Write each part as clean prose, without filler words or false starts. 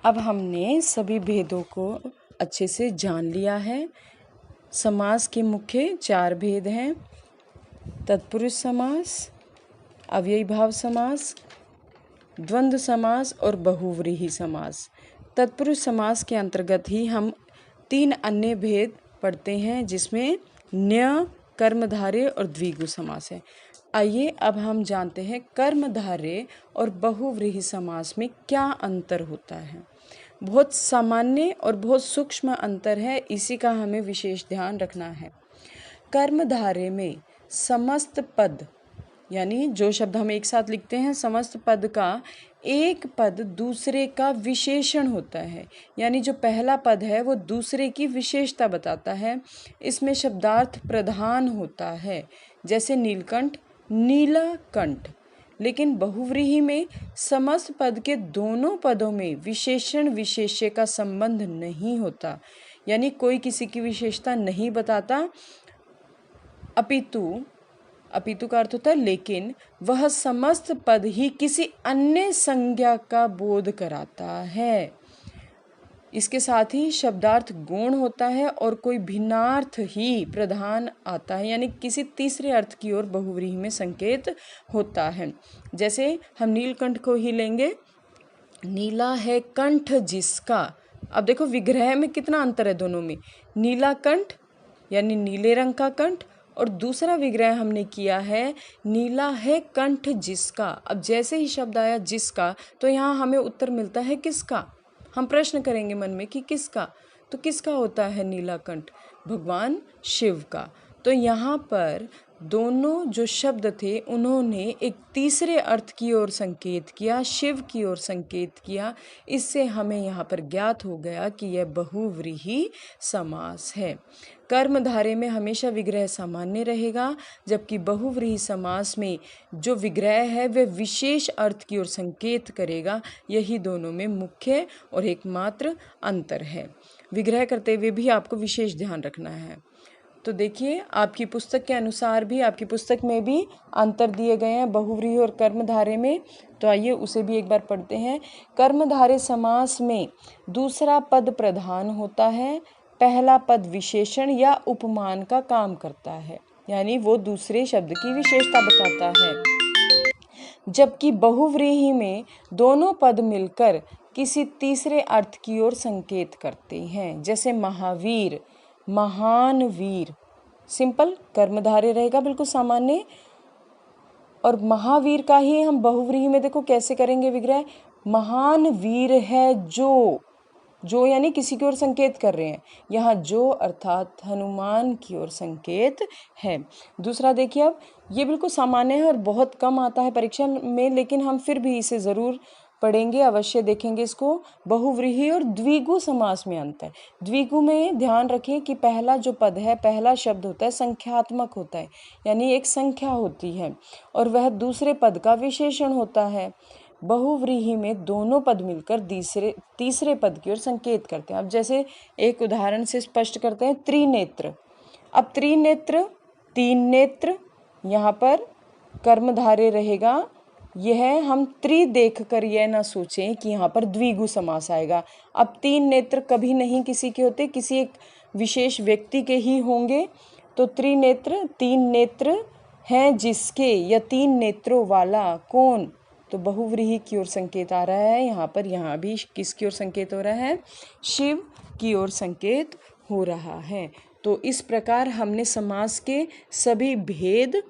अब हमने सभी भेदों को अच्छे से जान लिया है। समास के मुख्य 4 भेद हैं: तत्पुरुष समास, अव्ययीभाव समास, द्वंद्व समास और बहुव्रीहि समास। तत्पुरुष समास के अंतर्गत ही हम 3 अन्य भेद पढ़ते हैं, जिसमें न्य, कर्मधारय और द्विगु समास है। आइए अब हम जानते हैं कर्मधारय और बहुव्रीहि समास में क्या अंतर होता है। बहुत सामान्य और बहुत सूक्ष्म अंतर है, इसी का हमें विशेष ध्यान रखना है। कर्मधारय में समस्त पद, यानी जो शब्द हम एक साथ लिखते हैं, समस्त पद का एक पद दूसरे का विशेषण होता है, यानी जो पहला पद है वो दूसरे की विशेषता बताता है। इसमें शब्दार्थ प्रधान होता है, जैसे नीलकंठ, नीलकंठ। लेकिन बहुव्रीहि में समस्त पद के दोनों पदों में विशेषण विशेष्य का संबंध नहीं होता, यानी कोई किसी की विशेषता नहीं बताता। अपितु का अर्थ होता है लेकिन, वह समस्त पद ही किसी अन्य संज्ञा का बोध कराता है। इसके साथ ही शब्दार्थ गौण होता है और कोई भिन्नार्थ ही प्रधान आता है, यानी किसी तीसरे अर्थ की ओर बहुव्रीहि में संकेत होता है। जैसे हम नीलकंठ को ही लेंगे, नीला है कंठ जिसका। अब देखो विग्रह में कितना अंतर है दोनों में। नीला कंठ यानी नीले रंग का कंठ, और दूसरा विग्रह हमने किया है नीला है कंठ जिसका। अब जैसे ही शब्द आया जिसका, तो यहाँ हमें उत्तर मिलता है किसका। हम प्रश्न करेंगे मन में कि किसका, तो किसका होता है नीला कंठ? भगवान शिव का। तो यहाँ पर दोनों जो शब्द थे उन्होंने एक तीसरे अर्थ की ओर संकेत किया, शिव की ओर संकेत किया। इससे हमें यहाँ पर ज्ञात हो गया कि यह बहुव्रीहि समास है। कर्मधारय में हमेशा विग्रह सामान्य रहेगा, जबकि बहुव्रीहि समास में जो विग्रह है वह विशेष अर्थ की ओर संकेत करेगा। यही दोनों में मुख्य और एकमात्र अंतर है। विग्रह करते हुए भी आपको विशेष ध्यान रखना है। तो देखिए, आपकी पुस्तक के अनुसार भी, आपकी पुस्तक में भी अंतर दिए गए हैं बहुव्रीहि और कर्मधारय में। तो आइए उसे भी एक बार पढ़ते हैं। कर्मधारय समास में दूसरा पद प्रधान होता है, पहला पद विशेषण या उपमान का काम करता है, यानी वो दूसरे शब्द की विशेषता बताता है। जबकि बहुव्रीहि में दोनों पद मिलकर किसी तीसरे अर्थ की ओर संकेत करते हैं, जैसे महावीर, महान वीर। सिंपल कर्मधारय रहेगा, बिल्कुल सामान्य। और महावीर का ही हम बहुव्रीहि में देखो कैसे करेंगे विग्रह। महान वीर है जो यानी किसी की ओर संकेत कर रहे हैं। यहाँ जो अर्थात हनुमान की ओर संकेत है। दूसरा देखिए, अब ये बिल्कुल सामान्य है और बहुत कम आता है परीक्षा में, लेकिन हम फिर भी इसे ज़रूर पढ़ेंगे, अवश्य देखेंगे इसको। बहुव्रीहि और द्विगु समास में अंतर। द्विगु में ध्यान रखें कि पहला जो पद है, पहला शब्द होता है संख्यात्मक होता है, यानी एक संख्या होती है, और वह दूसरे पद का विशेषण होता है। बहुव्रीहि में दोनों पद मिलकर तीसरे पद की ओर संकेत करते हैं। अब जैसे एक उदाहरण से स्पष्ट करते हैं, त्रिनेत्र। अब त्रिनेत्र, तीन नेत्र, यहाँ पर कर्मधारय रहेगा। यह हम त्रि देख कर यह ना सोचें कि यहाँ पर द्विगु समास आएगा। अब तीन नेत्र कभी नहीं किसी के होते, किसी एक विशेष व्यक्ति के ही होंगे। तो त्रिनेत्र, तीन नेत्र हैं जिसके, या तीन नेत्रों वाला कौन, तो बहुव्रीहि की ओर संकेत आ रहा है यहाँ पर। यहाँ भी किसकी ओर संकेत हो रहा है? शिव की ओर संकेत हो रहा है। तो इस प्रकार हमने समास के सभी भेद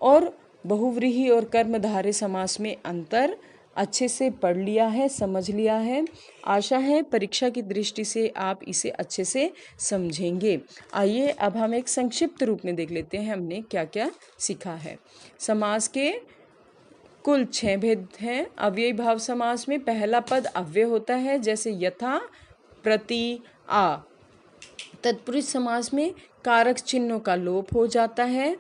और बहुव्रीहि और कर्मधारय समास में अंतर अच्छे से पढ़ लिया है, समझ लिया है। आशा है परीक्षा की दृष्टि से आप इसे अच्छे से समझेंगे। आइए अब हम एक संक्षिप्त रूप में देख लेते हैं हमने क्या क्या सीखा है। समास के कुल 6 भेद हैं। अव्ययी भाव समास में पहला पद अव्यय होता है, जैसे यथा, प्रति, आ। तत्पुरुष समास में कारक चिन्हों का लोप हो जाता है।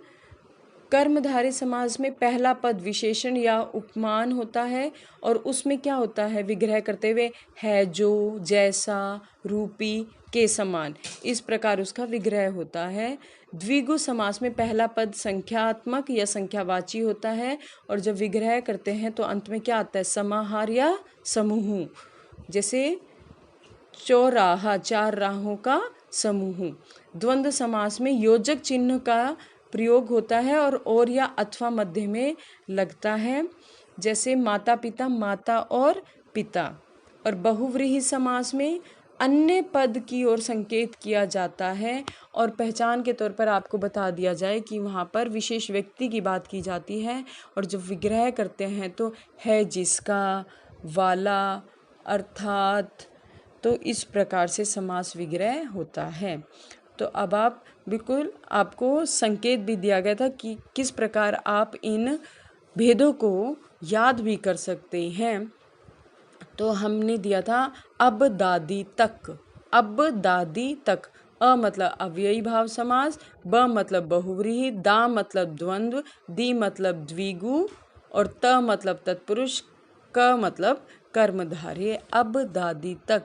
कर्मधारय समास में पहला पद विशेषण या उपमान होता है, और उसमें क्या होता है विग्रह करते हुए, है जो, जैसा, रूपी, के समान, इस प्रकार उसका विग्रह होता है। द्विगु समास में पहला पद संख्यात्मक या संख्यावाची होता है, और जब विग्रह करते हैं तो अंत में क्या आता है, समाहार या समूह। जैसे चौराहा, चार राहों का समूह। द्वंद्व समास में योजक चिन्ह का प्रयोग होता है और या अथवा मध्य में लगता है, जैसे माता पिता, माता और पिता। और बहुव्रीहि समास में अन्य पद की ओर संकेत किया जाता है और पहचान के तौर पर आपको बता दिया जाए कि वहाँ पर विशेष व्यक्ति की बात की जाती है। और जब विग्रह करते हैं तो है, जिसका, वाला, अर्थात, तो इस प्रकार से समास विग्रह होता है। तो अब आप बिल्कुल, आपको संकेत भी दिया गया था कि किस प्रकार आप इन भेदों को याद भी कर सकते हैं। तो हमने दिया था अब दादी तक, अब दादी तक। अ मतलब अव्ययी भाव समास, ब मतलब बहुव्रीहि, दा मतलब द्वंद्व, दी मतलब द्विगु और त मतलब तत्पुरुष, क मतलब कर्मधारय। अब दादी तक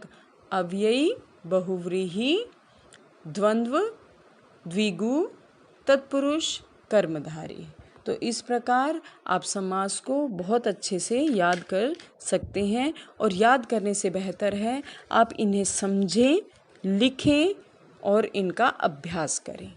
अव्ययी, बहुव्रीहि, द्वंद्व, द्विगु, तत्पुरुष, कर्मधारय। तो इस प्रकार आप समास को बहुत अच्छे से याद कर सकते हैं। और याद करने से बेहतर है आप इन्हें समझें, लिखें और इनका अभ्यास करें।